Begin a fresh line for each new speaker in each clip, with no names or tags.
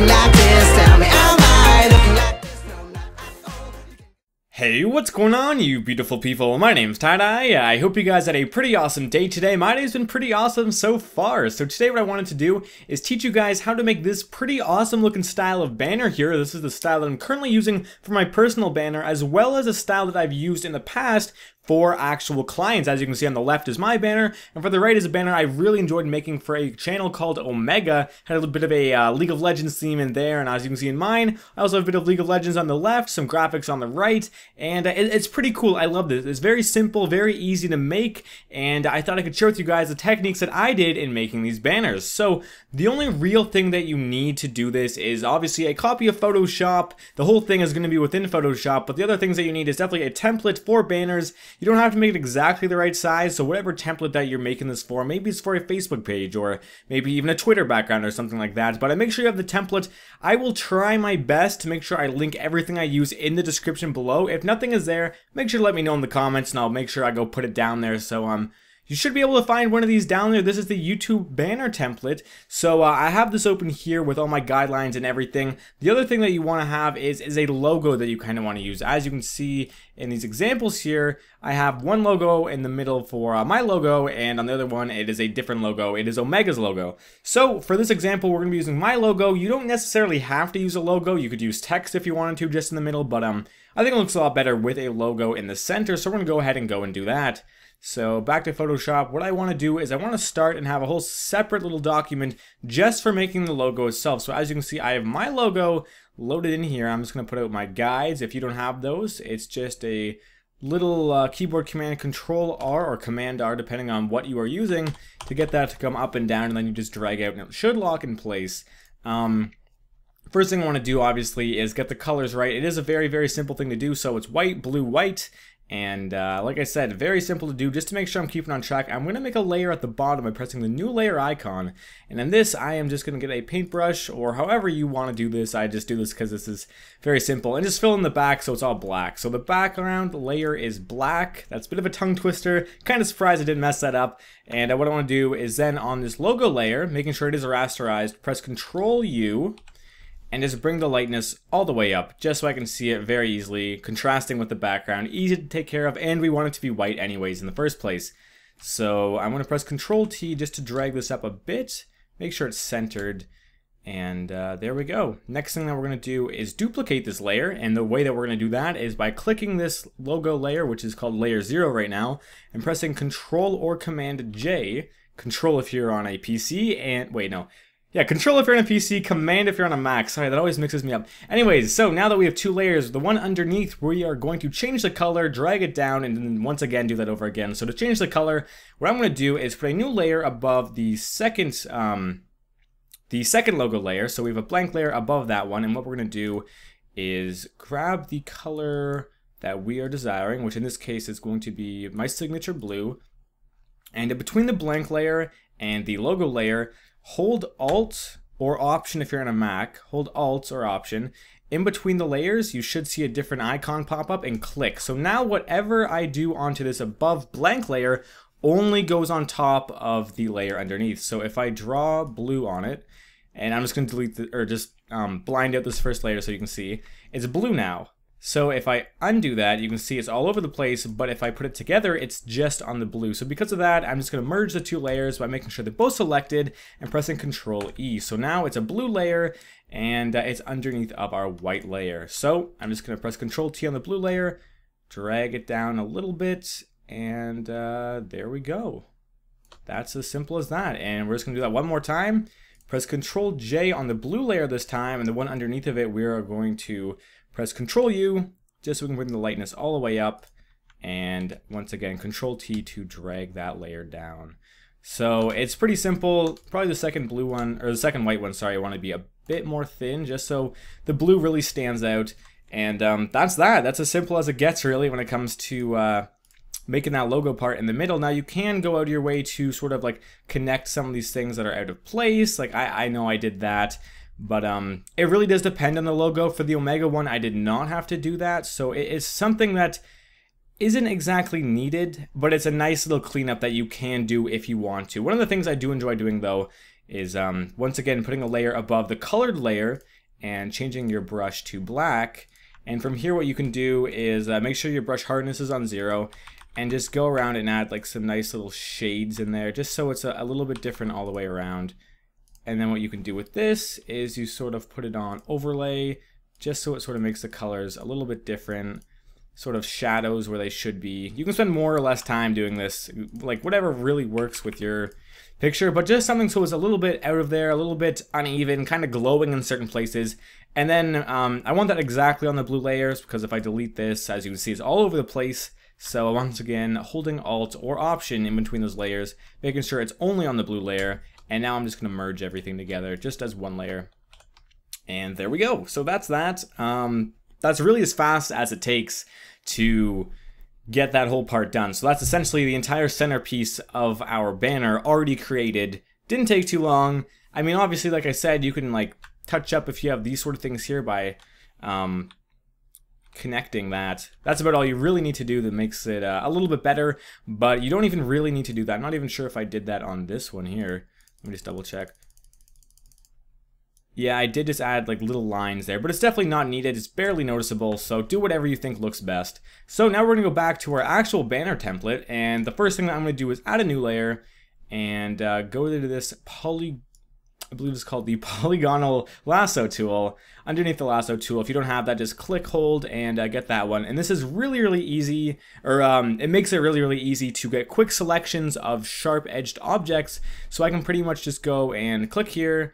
looking like this? Tell me, am I looking like this? No, not at all.
Hey, what's going on, you beautiful people? My name's Tiedie. I hope you guys had a pretty awesome day today. My day's been pretty awesome so far. So today what I wanted to do is teach you guys how to make this pretty awesome looking style of banner here. This is the style that I'm currently using for my personal banner, as well as a style that I've used in the past for actual clients. As you can see on the left is my banner, and for the right is a banner I really enjoyed making for a channel called Omega. Had a little bit of a League of Legends theme in there, and as you can see in mine, I also have a bit of League of Legends on the left, some graphics on the right, and it's pretty cool. I love this. It's very simple, very easy to make, and I thought I could share with you guys the techniques that I did in making these banners. So the only real thing that you need to do this is obviously a copy of Photoshop. The whole thing is going to be within Photoshop, but the other things that you need is definitely a template for banners. You don't have to make it exactly the right size, so whatever template that you're making this for, maybe it's for a Facebook page or maybe even a Twitter background or something like that, but I make sure you have the template. I will try my best to make sure I link everything I use in the description below. If nothing is there, make sure to let me know in the comments and I'll make sure I go put it down there. So you should be able to find one of these down there. This is the YouTube banner template. So I have this open here with all my guidelines and everything. The other thing that you want to have is a logo that you kind of want to use. As you can see in these examples here, I have one logo in the middle for my logo, and on the other one it is a different logo. It is Omega's logo. So for this example, we're going to be using my logo. You don't necessarily have to use a logo. You could use text if you wanted to, just in the middle, but I think it looks a lot better with a logo in the center, so we're going to go ahead and do that. So back to Photoshop, what I want to do is I want to start and have a whole separate little document just for making the logo itself. So as you can see, I have my logo loaded in here. I'm just going to put out my guides. If you don't have those, it's just a little keyboard command, Control R or Command R, depending on what you are using, to get that to come up and down, and then you just drag out and it should lock in place. First thing I want to do, obviously, is get the colors right. It is a very, very simple thing to do. So it's white, blue, white. And like I said, very simple to do. Just to make sure I'm keeping on track, I'm going to make a layer at the bottom by pressing the new layer icon. And in this, I am just going to get a paintbrush, or however you want to do this. I just do this because this is very simple. And just fill in the back so it's all black. So the background layer is black. That's a bit of a tongue twister. Kind of surprised I didn't mess that up. And what I want to do is then on this logo layer, making sure it is rasterized, press Control U. And just bring the lightness all the way up, just so I can see it very easily, contrasting with the background, easy to take care of, and we want it to be white anyways in the first place. So I'm going to press Control T just to drag this up a bit, make sure it's centered, and there we go. Next thing that we're going to do is duplicate this layer, and the way that we're going to do that is by clicking this logo layer, which is called layer 0 right now, and pressing Control or Command J, Control if you're on a PC, and wait, no. Yeah, Control if you're on a PC, Command if you're on a Mac. Sorry, that always mixes me up. Anyways, so now that we have two layers, the one underneath, we are going to change the color, drag it down, and then once again do that over again. So to change the color, what I'm going to do is put a new layer above the second logo layer. So we have a blank layer above that one, and what we're going to do is grab the color that we are desiring, which in this case is going to be my signature blue. And in between the blank layer and the logo layer, hold Alt or Option if you're on a Mac. Hold Alt or Option. In between the layers, you should see a different icon pop up and click. So now whatever I do onto this above blank layer only goes on top of the layer underneath. So if I draw blue on it, and I'm just going to delete the, or just blind out this first layer so you can see, it's blue now. So if I undo that, you can see it's all over the place, but if I put it together, it's just on the blue. So because of that, I'm just going to merge the two layers by making sure they're both selected and pressing Control E. So now it's a blue layer and it's underneath of our white layer. So I'm just going to press Control T on the blue layer, drag it down a little bit, and there we go. That's as simple as that. And we're just going to do that one more time. Press Control J on the blue layer this time, and the one underneath of it, we are going to press Control U, just so we can bring the lightness all the way up, and once again, Control T to drag that layer down. So it's pretty simple. Probably the second blue one, or the second white one, sorry, I want to be a bit more thin, just so the blue really stands out. And that's that. That's as simple as it gets, really, when it comes to making that logo part in the middle. Now you can go out of your way to sort of like connect some of these things that are out of place. Like I know I did that. But it really does depend on the logo. For the Omega one, I did not have to do that. So it's something that isn't exactly needed, but it's a nice little cleanup that you can do if you want to. One of the things I do enjoy doing, though, is once again putting a layer above the colored layer and changing your brush to black. And from here what you can do is make sure your brush hardness is on 0 and just go around and add like some nice little shades in there just so it's a little bit different all the way around. And then what you can do with this is you sort of put it on overlay just so it sort of makes the colors a little bit different, sort of shadows where they should be. You can spend more or less time doing this, like whatever really works with your picture, but just something so it's a little bit out of there, a little bit uneven, kind of glowing in certain places. And then I want that exactly on the blue layers, because if I delete this, as you can see, it's all over the place. So once again, holding Alt or Option in between those layers, making sure it's only on the blue layer. And now I'm just going to merge everything together just as one layer. And there we go. So that's that. That's really as fast as it takes to get that whole part done. So that's essentially the entire centerpiece of our banner already created. Didn't take too long. I mean, obviously, like I said, you can like touch up if you have these sort of things here by connecting that. That's about all you really need to do that makes it a little bit better, but you don't even really need to do that. I'm not even sure if I did that on this one here. Let me just double check. Yeah, I did just add like little lines there, but it's definitely not needed. It's barely noticeable, so do whatever you think looks best. So now we're gonna go back to our actual banner template, and the first thing that I'm gonna do is add a new layer and go to this I believe it's called the polygonal lasso tool. Underneath the lasso tool, if you don't have that, just click, hold, and get that one. And this is really easy, or it makes it really easy to get quick selections of sharp-edged objects. So I can pretty much just go and click here,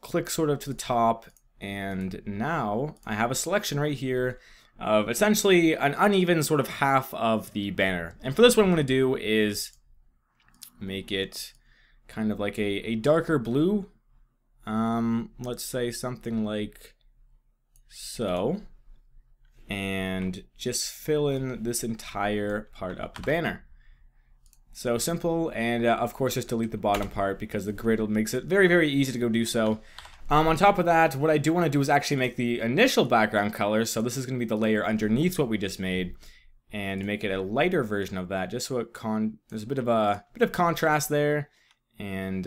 click sort of to the top, and now I have a selection right here of essentially an uneven sort of half of the banner. And for this one, what I'm going to do is make it kind of like a darker blue. Let's say something like so, and just fill in this entire part of the banner. So simple, and of course just delete the bottom part because the grid makes it very easy to go do so. On top of that, what I do want to do is actually make the initial background color, so this is going to be the layer underneath what we just made, and make it a lighter version of that, just so it there's a bit of contrast there. And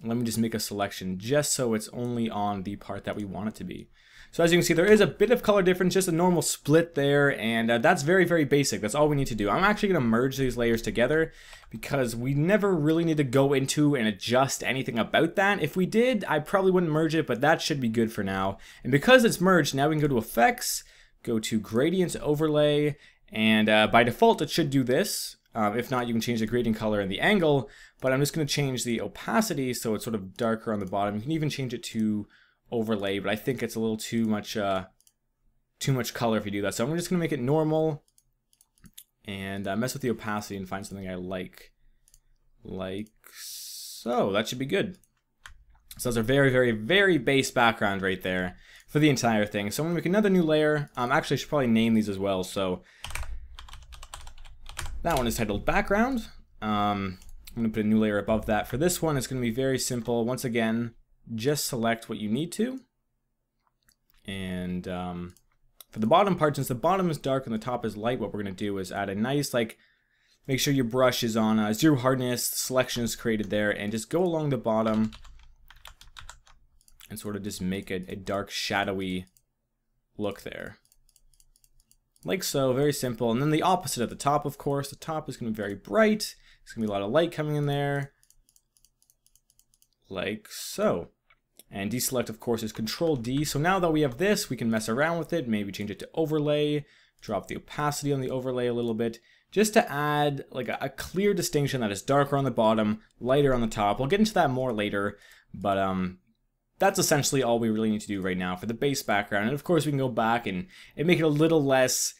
let me just make a selection just so it's only on the part that we want it to be. So as you can see, there is a bit of color difference, just a normal split there, and that's very basic. That's all we need to do. I'm actually going to merge these layers together because we never really need to go into and adjust anything about that. If we did, I probably wouldn't merge it, but that should be good for now. And because it's merged, now we can go to Effects, go to Gradients Overlay, and by default it should do this. If not, you can change the gradient color and the angle, but I'm just going to change the opacity so it's sort of darker on the bottom. You can even change it to overlay, but I think it's a little too much color if you do that. So I'm just going to make it normal and mess with the opacity and find something I like so. That should be good. So those are very base background right there for the entire thing. So I'm going to make another new layer. Actually, I should probably name these as well. So that one is titled background. I'm going to put a new layer above that. For this one, it's going to be very simple. Once again, just select what you need to. And for the bottom part, since the bottom is dark and the top is light, what we're going to do is add a nice, make sure your brush is on 0 hardness, selection is created there, and just go along the bottom and sort of just make a dark, shadowy look there. Like so, very simple. And then the opposite at the top, of course. The top is going to be very bright. There's going to be a lot of light coming in there. Like so. And deselect, of course, is Control D. So now that we have this, we can mess around with it. Maybe change it to overlay. Drop the opacity on the overlay a little bit. Just to add like a clear distinction that is darker on the bottom, lighter on the top. We'll get into that more later. But that's essentially all we really need to do right now for the base background. And of course, we can go back and make it a little less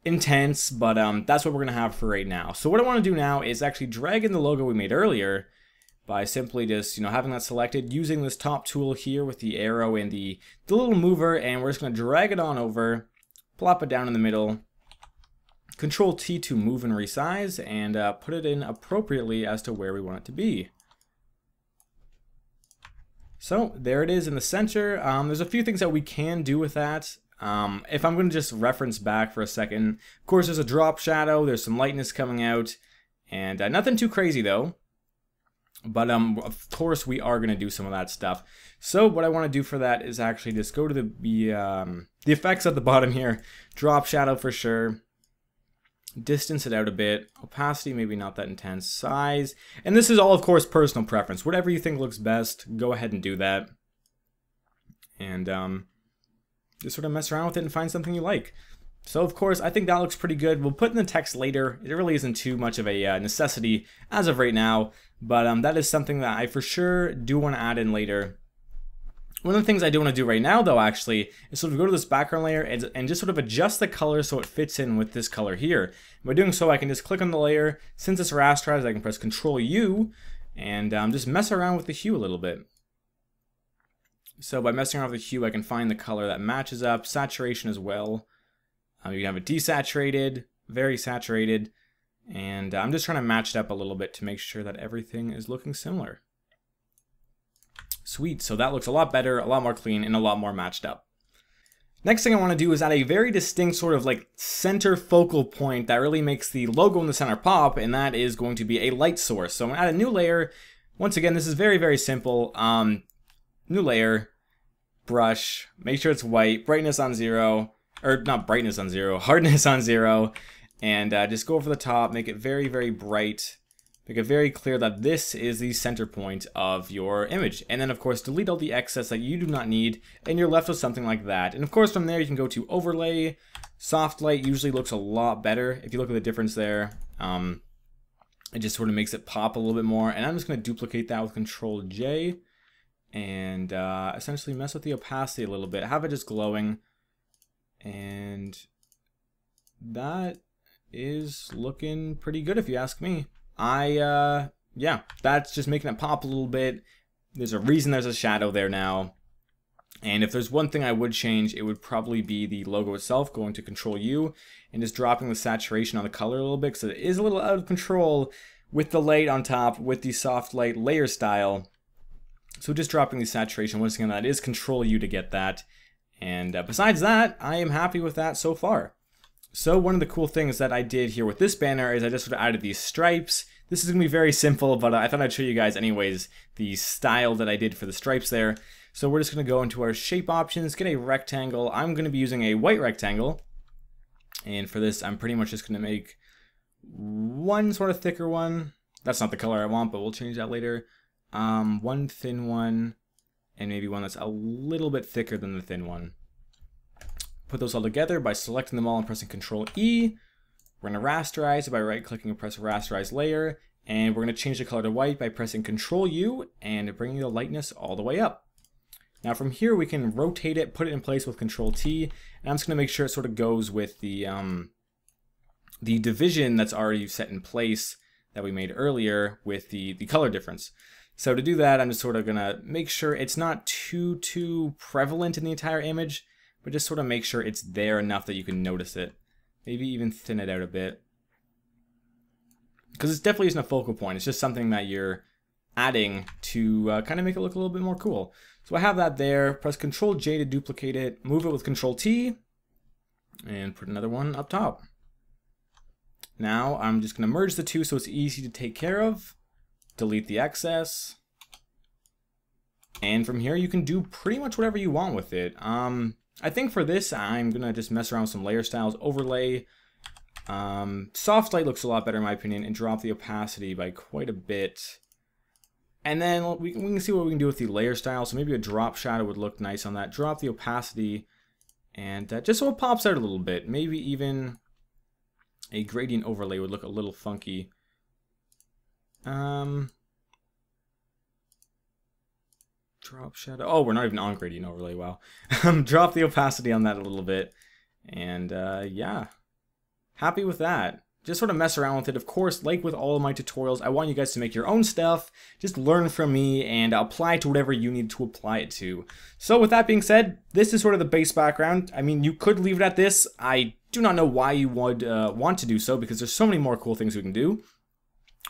intense, but that's what we're going to have for right now. So what I want to do now is actually drag in the logo we made earlier by simply just, having that selected, using this top tool here with the arrow and the little mover, and we're just going to drag it on over, plop it down in the middle, Control T to move and resize, and put it in appropriately as to where we want it to be. So there it is in the center. There's a few things that we can do with that. If I'm going to just reference back for a second, of course there's a drop shadow, there's some lightness coming out, and nothing too crazy though. But of course we are going to do some of that stuff. So what I want to do for that is actually just go to the effects at the bottom here. Drop shadow for sure. Distance it out a bit. Opacity maybe not that intense. Size. And this is all of course personal preference. Whatever you think looks best, go ahead and do that. And just sort of mess around with it and find something you like. So of course, I think that looks pretty good. We'll put in the text later. It really isn't too much of a necessity as of right now, but that is something that I for sure do want to add in later. One of the things I do want to do right now, though, actually, is sort of go to this background layer and just sort of adjust the color so it fits in with this color here. And by doing so, I can just click on the layer. Since it's rasterized, I can press Ctrl-U and just mess around with the hue a little bit. So by messing around with the hue, I can find the color that matches up, saturation as well. You can have it desaturated, very saturated, and I'm just trying to match it up a little bit to make sure that everything is looking similar. Sweet, so that looks a lot better, a lot more clean, and a lot more matched up. Next thing I want to do is add a very distinct sort of like center focal point that really makes the logo in the center pop, and that is going to be a light source. So I'm going to add a new layer. Once again, this is very, very simple. New layer, brush, make sure it's white, brightness on 0. Or not brightness on 0, hardness on 0, and just go over the top, make it very, very bright, make it very clear that this is the center point of your image. And then of course delete all the excess that you do not need, and you're left with something like that. And of course from there you can go to overlay. Soft light usually looks a lot better. If you look at the difference there, it just sort of makes it pop a little bit more. And I'm just going to duplicate that with Ctrl-J and essentially mess with the opacity a little bit, have it just glowing. And that is looking pretty good if you ask me. Yeah, that's just making it pop a little bit. There's a reason there's a shadow there now. And if there's one thing I would change, it would probably be the logo itself, going to Ctrl-U and just dropping the saturation on the color a little bit, because it is a little out of control with the light on top, with the soft light layer style. So just dropping the saturation, once again, that is Ctrl-U to get that. And besides that, I am happy with that so far. So one of the cool things that I did here with this banner is I just sort of added these stripes. This is going to be very simple, but I thought I'd show you guys anyways the style that I did for the stripes there. So we're just going to go into our shape options, get a rectangle. I'm going to be using a white rectangle. And for this, I'm pretty much just going to make one sort of thicker one. That's not the color I want, but we'll change that later. One thin one. And maybe one that's a little bit thicker than the thin one. Put those all together by selecting them all and pressing Ctrl-E. We're going to rasterize it by right-clicking and press Rasterize Layer. And we're going to change the color to white by pressing Ctrl-U and bringing the lightness all the way up. Now from here we can rotate it, put it in place with Ctrl-T. And I'm just going to make sure it sort of goes with the division that's already set in place that we made earlier with the color difference. So to do that, I'm just sort of going to make sure it's not too prevalent in the entire image, but just sort of make sure it's there enough that you can notice it. Maybe even thin it out a bit. Because it definitely isn't a focal point. It's just something that you're adding to kind of make it look a little bit more cool. So I have that there. Press Ctrl-J to duplicate it. Move it with Ctrl-T. And put another one up top. Now I'm just going to merge the two so it's easy to take care of. Delete the excess. And from here you can do pretty much whatever you want with it. I think for this I'm gonna just mess around with some layer styles, overlay. Soft light looks a lot better in my opinion, and drop the opacity by quite a bit. And then we can see what we can do with the layer style. So maybe a drop shadow would look nice on that. Drop the opacity and just so it pops out a little bit. Maybe even a gradient overlay would look a little funky. Drop shadow. Oh, we're not even on gradient overlay. Wow. Drop the opacity on that a little bit. And yeah, happy with that. Just sort of mess around with it. Of course, like with all of my tutorials, I want you guys to make your own stuff. Just learn from me and apply it to whatever you need to apply it to. So with that being said, this is sort of the base background. I mean, you could leave it at this. I do not know why you would want to do so, because there's so many more cool things we can do.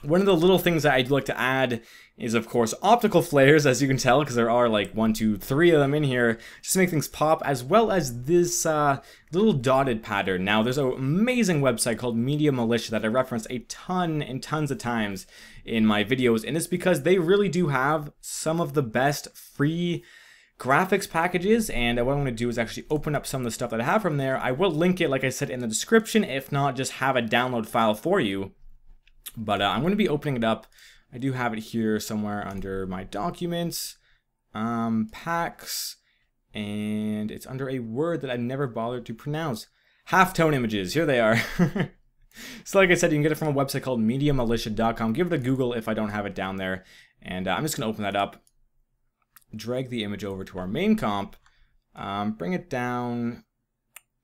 One of the little things that I'd like to add is, of course, optical flares, as you can tell, because there are like 1, 2, 3 of them in here, just to make things pop, as well as this little dotted pattern. Now, there's an amazing website called Media Militia that I referenced a ton and tons of times in my videos, and it's because they really do have some of the best free graphics packages. And what I'm going to do is actually open up some of the stuff that I have from there. I will link it, like I said, in the description. If not, just have a download file for you. But I'm going to be opening it up. I do have it here somewhere under my documents, packs, and it's under a word that I've never bothered to pronounce. Halftone images, here they are. So like I said, you can get it from a website called MediaMilitia.com. Give it a Google if I don't have it down there. And I'm just going to open that up, drag the image over to our main comp, bring it down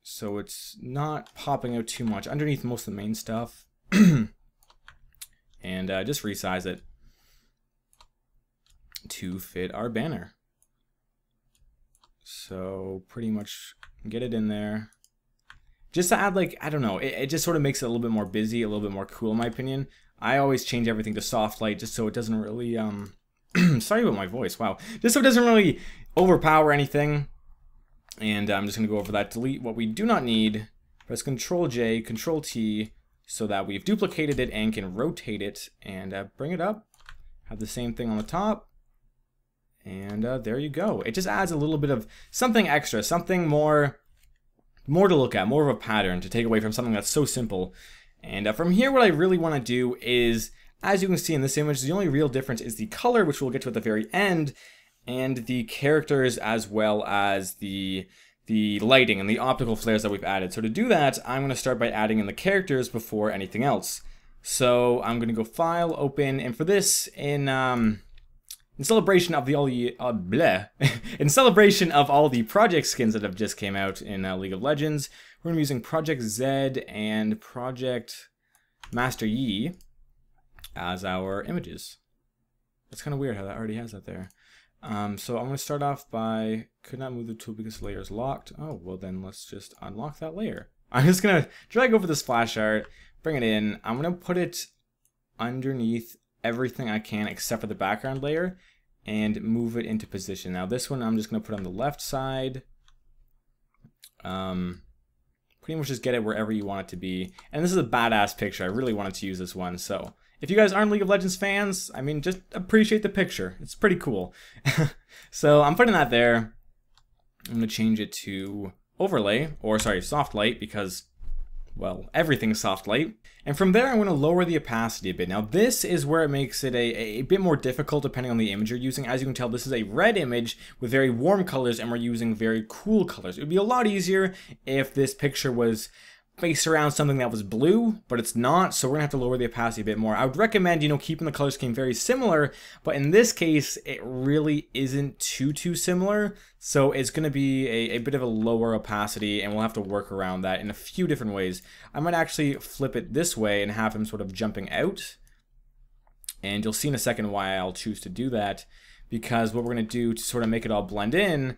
so it's not popping out too much underneath most of the main stuff. And just resize it to fit our banner. So pretty much get it in there. Just to add, like, I don't know, it just sort of makes it a little bit more busy, a little bit more cool in my opinion. I always change everything to soft light just so it doesn't really, sorry about my voice, wow. Just so it doesn't really overpower anything. And I'm just going to go over that, delete what we do not need, press Control J, Control T, so that we've duplicated it and can rotate it and bring it up. Have the same thing on the top. And there you go. It just adds a little bit of something extra, something more to look at, more of a pattern to take away from something that's so simple. And from here, what I really want to do is, as you can see in this image, the only real difference is the color, which we'll get to at the very end, and the characters as well as the lighting and the optical flares that we've added. So to do that, I'm going to start by adding in the characters before anything else. So I'm going to go File, Open, and for this, in celebration of in celebration of all the project skins that have just came out in League of Legends, we're going to be using Project Z and Project Master Yi as our images. That's kind of weird how that already has that there. So I'm going to start off by, could not move the tool because the layer is locked. Oh, well then let's just unlock that layer. I'm just going to drag over this splash art, bring it in. I'm going to put it underneath everything I can except for the background layer and move it into position. Now this one I'm just going to put on the left side. Pretty much just get it wherever you want it to be. And this is a badass picture. I really wanted to use this one. So if you guys aren't League of Legends fans, I mean, just appreciate the picture. It's pretty cool. So I'm putting that there. I'm going to change it to overlay, or sorry, soft light, because, well, everything's soft light. And from there, I'm going to lower the opacity a bit. Now, this is where it makes it a bit more difficult depending on the image you're using. As you can tell, this is a red image with very warm colors, and we're using very cool colors. It would be a lot easier if this picture was based around something that was blue, but it's not, so we're gonna have to lower the opacity a bit more. I would recommend, you know, keeping the color scheme very similar, but in this case, it really isn't too similar, so it's gonna be a bit of a lower opacity, and we'll have to work around that in a few different ways. I might actually flip it this way and have him sort of jumping out, and you'll see in a second why I'll choose to do that, because what we're gonna do to sort of make it all blend in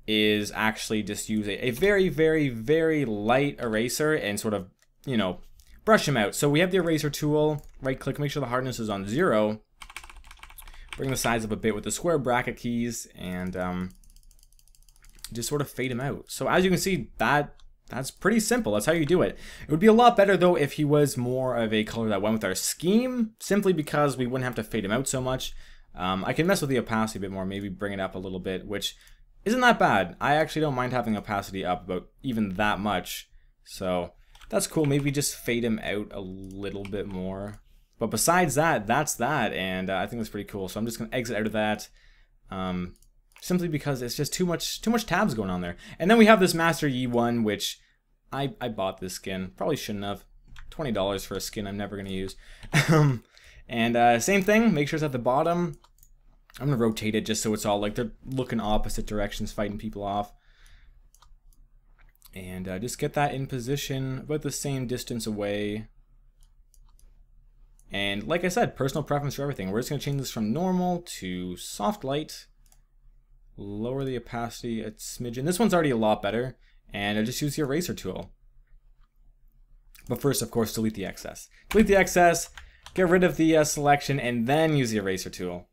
is actually just use a very light eraser and sort of, you know, brush them out. So we have the eraser tool, right click, make sure the hardness is on 0, bring the size up a bit with the square bracket keys, and just sort of fade him out. So as you can see, that's pretty simple. That's how you do it. It would be a lot better though if he was more of a color that went with our scheme, simply because we wouldn't have to fade him out so much. I can mess with the opacity a bit more, maybe bring it up a little bit, which isn't that bad. I actually don't mind having opacity up about even that much. So that's cool. Maybe just fade him out a little bit more. But besides that, that's that. And I think that's pretty cool. So I'm just going to exit out of that. Simply because it's just too much tabs going on there. And then we have this Master Yi one, which I bought this skin. Probably shouldn't have. $20 for a skin I'm never going to use. And same thing. Make sure it's at the bottom. I'm going to rotate it just so it's all like they're looking opposite directions, fighting people off. And just get that in position about the same distance away. And like I said, personal preference for everything. We're just going to change this from normal to soft light. Lower the opacity a smidgen. This one's already a lot better. And I just use the eraser tool. But first, of course, delete the excess. Delete the excess. get rid of the selection and then use the eraser tool.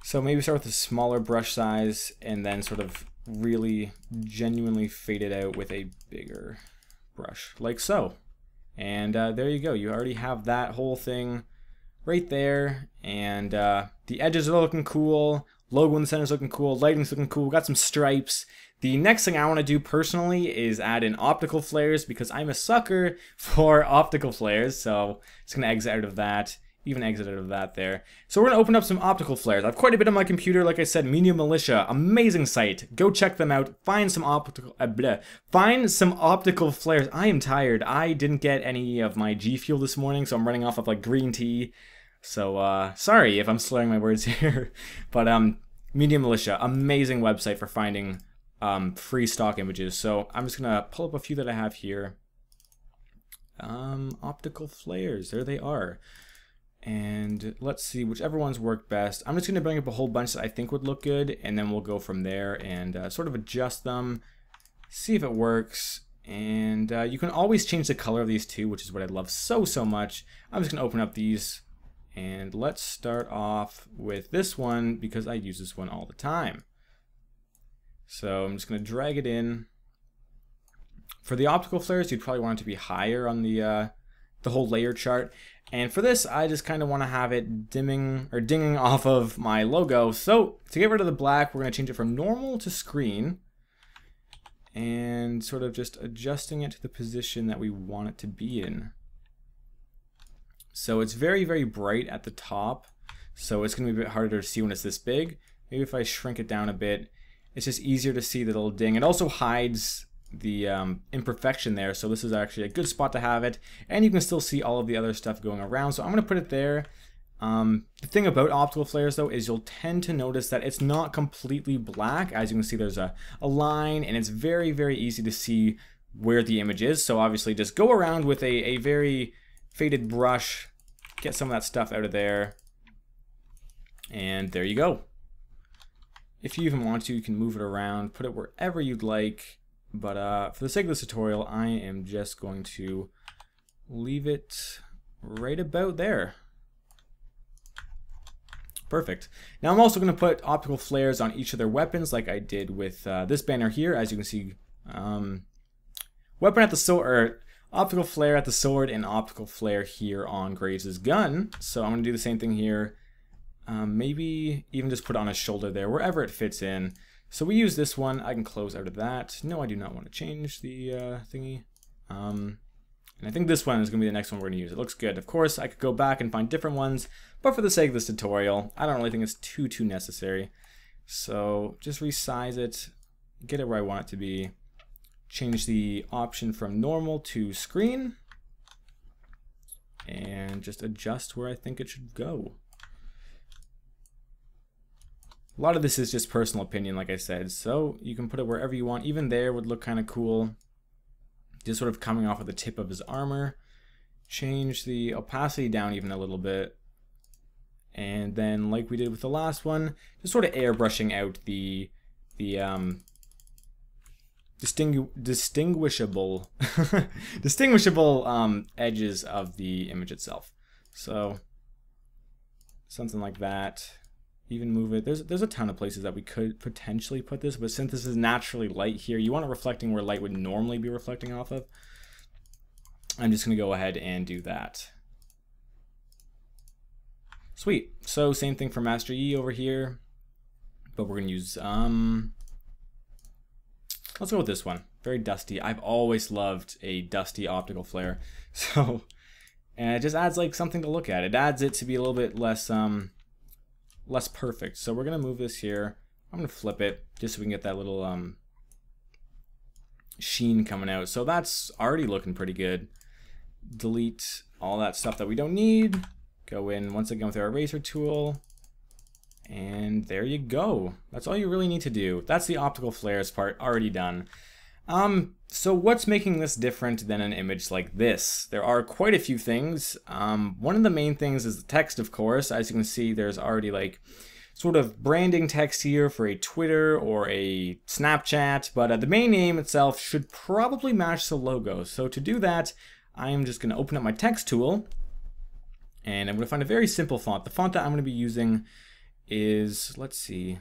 So maybe start with a smaller brush size and then sort of really genuinely fade it out with a bigger brush, like so. And there you go. You already have that whole thing right there. And the edges are looking cool. Logo in the center is looking cool. Lighting's looking cool. Got some stripes. The next thing I want to do personally is add in optical flares because I'm a sucker for optical flares. So it's going to exit out of that. Even exit out of that there. So we're going to open up some optical flares. I have quite a bit on my computer. Like I said, Media Militia, amazing site. Go check them out. Find some optical flares. I am tired. I didn't get any of my G Fuel this morning, so I'm running off of like green tea. So sorry if I'm slurring my words here. But Media Militia, amazing website for finding free stock images. So I'm just going to pull up a few that I have here. Optical flares, there they are. And let's see whichever ones work best. I'm just going to bring up a whole bunch that I think would look good, and then we'll go from there and sort of adjust them, see if it works. And you can always change the color of these too, which is what I love so much. I'm just going to open up these, and let's start off with this one because I use this one all the time. So I'm just going to drag it in. For the optical flares, you'd probably want it to be higher on the whole layer chart. And for this, I just kind of want to have it dimming or dinging off of my logo. So to get rid of the black, we're going to change it from normal to screen and sort of just adjusting it to the position that we want it to be in. So it's very, very bright at the top. So it's going to be a bit harder to see when it's this big. Maybe if I shrink it down a bit, it's just easier to see the little ding. It also hides the imperfection there, so this is actually a good spot to have it, and you can still see all of the other stuff going around, so I'm going to put it there. The thing about optical flares though is you'll tend to notice that it's not completely black. As you can see, there's a line, and it's very, very easy to see where the image is. So obviously just go around with a very faded brush, get some of that stuff out of there, and there you go. If you even want to, you can move it around, put it wherever you'd like. But for the sake of this tutorial, I am just going to leave it right about there. Perfect. Now I'm also going to put optical flares on each of their weapons like I did with this banner here. As you can see, weapon at the sword, or optical flare at the sword, and optical flare here on Graves' gun. So I'm going to do the same thing here. Maybe even just put it on his shoulder there, wherever it fits in. So we use this one. I can close out of that. No, I do not want to change the thingy. And I think this one is going to be the next one we're going to use. It looks good. Of course, I could go back and find different ones, but for the sake of this tutorial, I don't really think it's too necessary. So just resize it, get it where I want it to be, change the option from normal to screen, and just adjust where I think it should go. A lot of this is just personal opinion, like I said, so you can put it wherever you want. Even there would look kind of cool, just sort of coming off of the tip of his armor. Change the opacity down even a little bit, and then like we did with the last one, just sort of airbrushing out the distinguishable edges of the image itself. So something like that. Even move it. There's a ton of places that we could potentially put this, but since this is naturally light here, you want it reflecting where light would normally be reflecting off of. I'm just going to go ahead and do that. Sweet. So same thing for Master Yi over here, but we're going to use let's go with this one. Very dusty. I've always loved a dusty optical flare. So, and it just adds like something to look at. It adds it to be a little bit less less perfect. So we're gonna move this here. I'm gonna flip it just so we can get that little sheen coming out. So that's already looking pretty good. Delete all that stuff that we don't need. Go in once again with our eraser tool, and there you go. That's all you really need to do. That's the optical flares part already done. So what's making this different than an image like this? There are quite a few things. One of the main things is the text, of course. As you can see, there's already like sort of branding text here for a Twitter or a Snapchat, but the main name itself should probably match the logo. So to do that, I'm just going to open up my text tool, And I'm going to find a very simple font. The font that I'm going to be using is, let's see,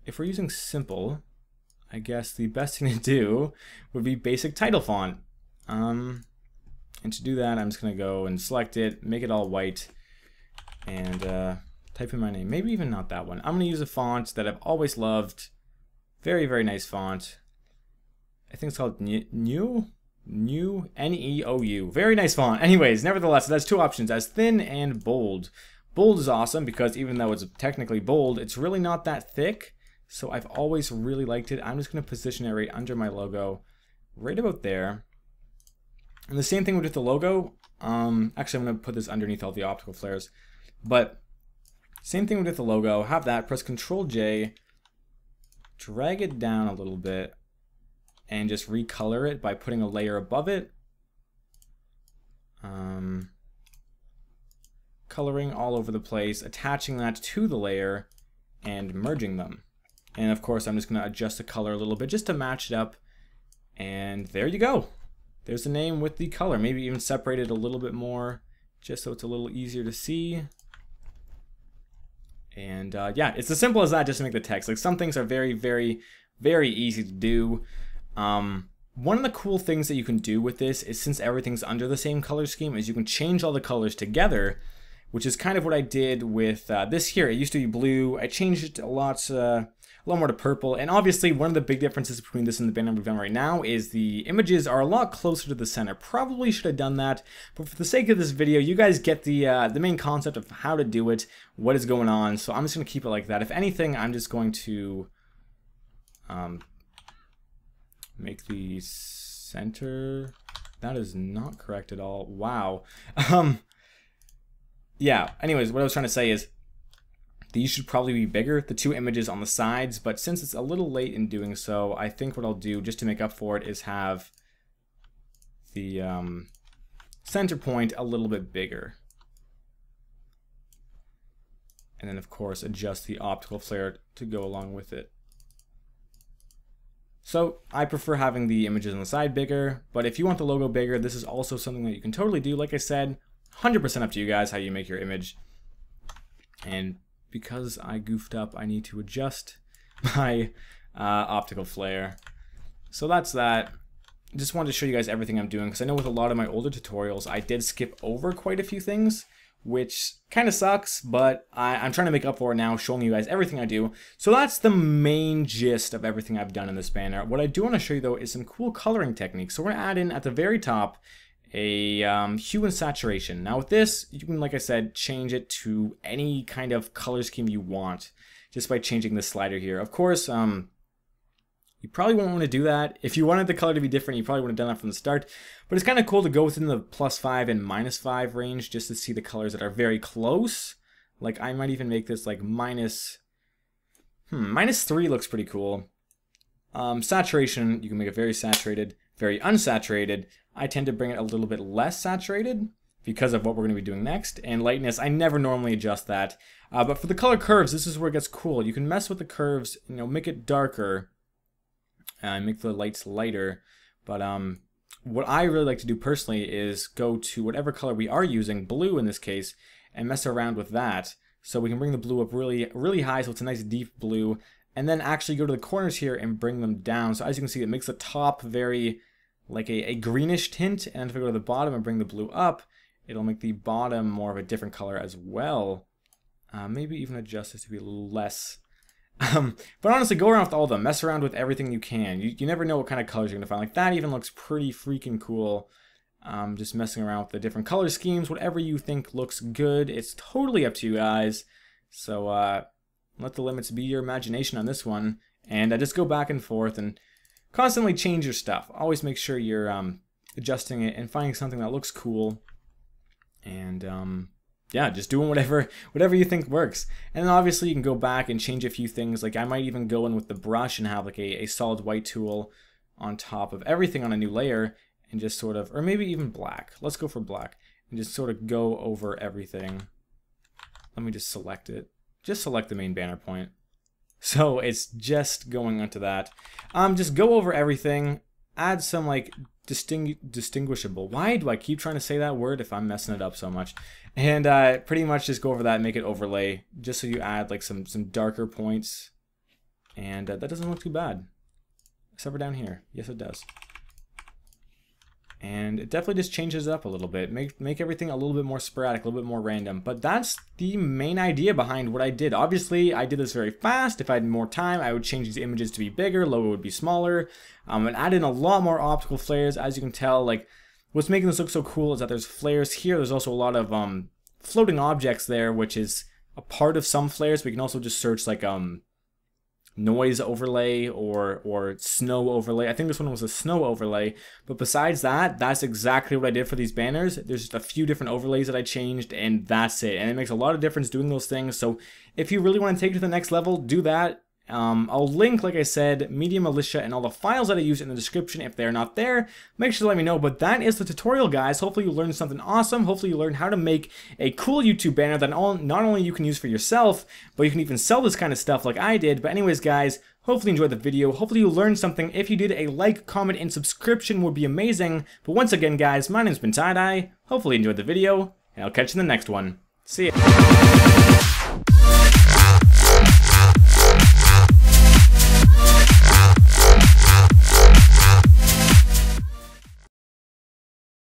if we're using simple, I guess the best thing to do would be basic title font. And to do that, I'm just going to go and select it, make it all white, and type in my name. Maybe even not that one. I'm going to use a font that I've always loved. Very, very nice font. I think it's called Neou, N-E-O-U. Very nice font. Anyways, nevertheless, it has two options, as thin and bold. Bold is awesome because even though it's technically bold, it's really not that thick. So I've always really liked it. I'm just going to position it right under my logo, right about there. And the same thing with the logo. Actually, I'm going to put this underneath all the optical flares. But same thing with the logo. Have that. Press Control J. Drag it down a little bit. And just recolor it by putting a layer above it. Coloring all over the place. Attaching that to the layer. And merging them. And of course, I'm just going to adjust the color a little bit just to match it up. And there you go. There's the name with the color. Maybe even separate it a little bit more, just so it's a little easier to see. And yeah, it's as simple as that, just to make the text. Like, some things are very, very, very easy to do. One of the cool things that you can do with this is, since everything's under the same color scheme, is you can change all the colors together, which is kind of what I did with this here. It used to be blue. I changed it a lot more to purple. And obviously, one of the big differences between this and the banner we've done right now is the images are a lot closer to the center. Probably should have done that, but for the sake of this video, you guys get the main concept of how to do it, what is going on. So I'm just going to keep it like that. If anything, I'm just going to make the center. That is not correct at all. Wow. Yeah, anyways, what I was trying to say is these should probably be bigger, the two images on the sides, but since it's a little late in doing so, I think what I'll do, just to make up for it, is have the center point a little bit bigger. And then, of course, adjust the optical flare to go along with it. So I prefer having the images on the side bigger, but if you want the logo bigger, this is also something that you can totally do. Like I said, 100% up to you guys how you make your image. And because I goofed up, I need to adjust my optical flare. So that's that. Just wanted to show you guys everything I'm doing, because I know with a lot of my older tutorials, I did skip over quite a few things, which kind of sucks, but I'm trying to make up for it now, showing you guys everything I do. So that's the main gist of everything I've done in this banner. What I do want to show you, though, is some cool coloring techniques. So we're going to add in, at the very top, a hue and saturation. Now with this, you can, like I said, change it to any kind of color scheme you want just by changing this slider here. Of course, you probably won't want to do that. If you wanted the color to be different, you probably would have done that from the start. But it's kind of cool to go within the +5 and -5 range just to see the colors that are very close. Like, I might even make this like -3 looks pretty cool. Saturation, you can make it very saturated, very unsaturated. I tend to bring it a little bit less saturated because of what we're going to be doing next. And lightness, I never normally adjust that. But for the color curves, this is where it gets cool. You can mess with the curves, you know, make it darker, and make the lights lighter. But what I really like to do personally is go to whatever color we are using, blue in this case, and mess around with that. So we can bring the blue up really, really high, so it's a nice deep blue. And then actually go to the corners here and bring them down. So as you can see, it makes the top very like a greenish tint, and if I go to the bottom and bring the blue up, it'll make the bottom more of a different color as well. Maybe even adjust this to be a little less. But honestly, go around with all of them. Mess around with everything you can. You never know what kind of colors you're going to find. Like, that even looks pretty freaking cool. Just messing around with the different color schemes. Whatever you think looks good. It's totally up to you guys. So let the limits be your imagination on this one. And just go back and forth and constantly change your stuff. Always make sure you're adjusting it and finding something that looks cool. And yeah, just doing whatever you think works. And then obviously you can go back and change a few things. Like, I might even go in with the brush and have like a solid white tool on top of everything on a new layer, and just sort of, or maybe even black. Let's go for black and just sort of go over everything. Let me just select it. Just select the main banner point. So it's just going onto that. Just go over everything, add some like distinguishable. Why do I keep trying to say that word if I'm messing it up so much? And pretty much just go over that, make it overlay, just so you add like some darker points. And that doesn't look too bad. Except for down here. Yes, it does. And it definitely just changes up a little bit. Make everything a little bit more sporadic, a little bit more random. But that's the main idea behind what I did. Obviously, I did this very fast. If I had more time, I would change these images to be bigger, logo would be smaller, and add in a lot more optical flares. As you can tell, like, what's making this look so cool is that there's flares here. There's also a lot of floating objects there, which is a part of some flares. We can also just search like noise overlay or snow overlay. I think this one was a snow overlay, but besides that, that's exactly what I did for these banners. There's just a few different overlays that I changed, and that's it. And it makes a lot of difference doing those things. So if you really want to take it to the next level, do that. I'll link, like I said, Media Militia and all the files that I use in the description. If they're not there, make sure to let me know. But that is the tutorial, guys. Hopefully you learned something awesome. Hopefully you learned how to make a cool YouTube banner that not only you can use for yourself, but you can even sell this kind of stuff like I did. But anyways, guys, hopefully you enjoyed the video. Hopefully you learned something. If you did, a like, comment, and subscription would be amazing. But once again, guys, my name's been Tiedie. Hopefully you enjoyed the video, and I'll catch you in the next one. See ya.